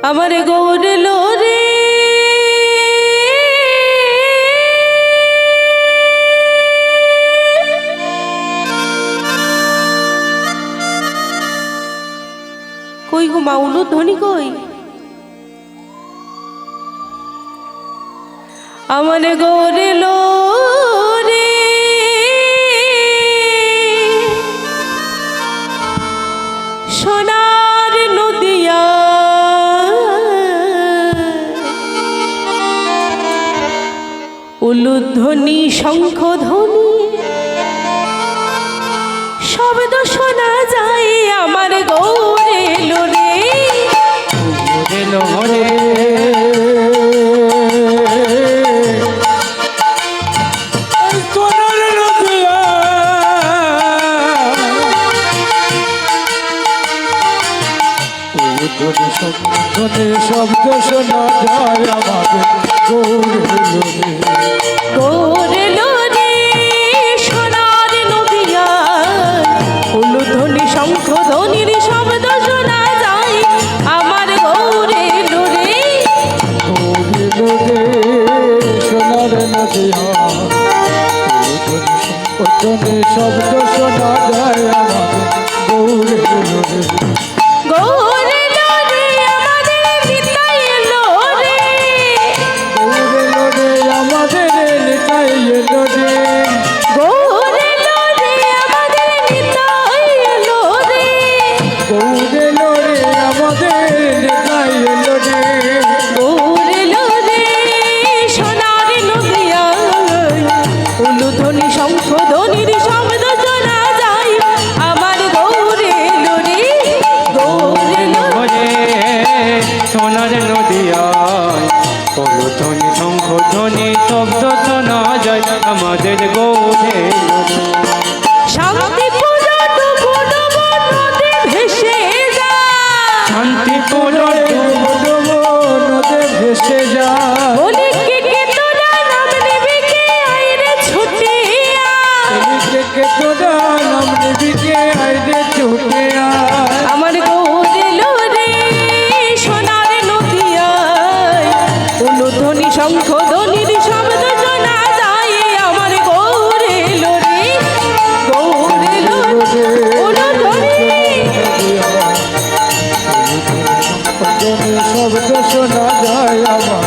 আমার গৌর রে কই গো মাউলু ধ্বনি কই আমার গৌর রে সোনার নদিয়া উলুধ্বনি শঙ্খধ্বনি শব্দ শোনা যায় আমার গৌরে লোরে লোরে সোনার নদিয়া উলুধ্বনি শঙ্খধ্বনি শব্দ শোনা যায় আমার গৌরে লোরে গৌরে লোরে সোনার নদিয়া উলুধ্বনি শঙ্খধ্বনির শব্দ শোনা যায় আমার গৌরে লোরে গৌরে লোরে সোনার নদিয়া উলুধ্বনি শঙ্খধ্বনি শব্দ শোনা যায় আমার গৌরে লোরে গৌরে লোরে আমাদের নিতাই লোরে গৌরে লোরে আমাদের নিতাই লোরে গৌরে লোরে আমাদের নিতাই লোরে গৌরে লোরে আমাদের নিতাই লোরে গৌরে লোরে সোনার নদিয়া উলুধ্বনি শঙ্খধ্বনির শব্দ শোনা যায় আমার গৌরে লোরে গৌরে লোরে সোনার নদিয়ায় উলুধ্বনি শঙ্খধ্বনি শব্দ শোনা যায় আমাদের গৌরে লোরে শান্তিপুর নদী ভেসে যায় শান্তিপুর নদে ভেসে যায় বলি কে তোরা নাম নিবি কে আইরে ছুটে কে তোরা নাম নিবি কে আইরে ছুটে আয় আমার গৌরে লোরে সোনার নদিয়ায় উলুধ্বনি শঙ্খধ্বনির শব্দ শোনা যায় আমার গৌরে লোরে গৌরে লোরে উলুধ্বনি শব্দ শোনা যায় আমার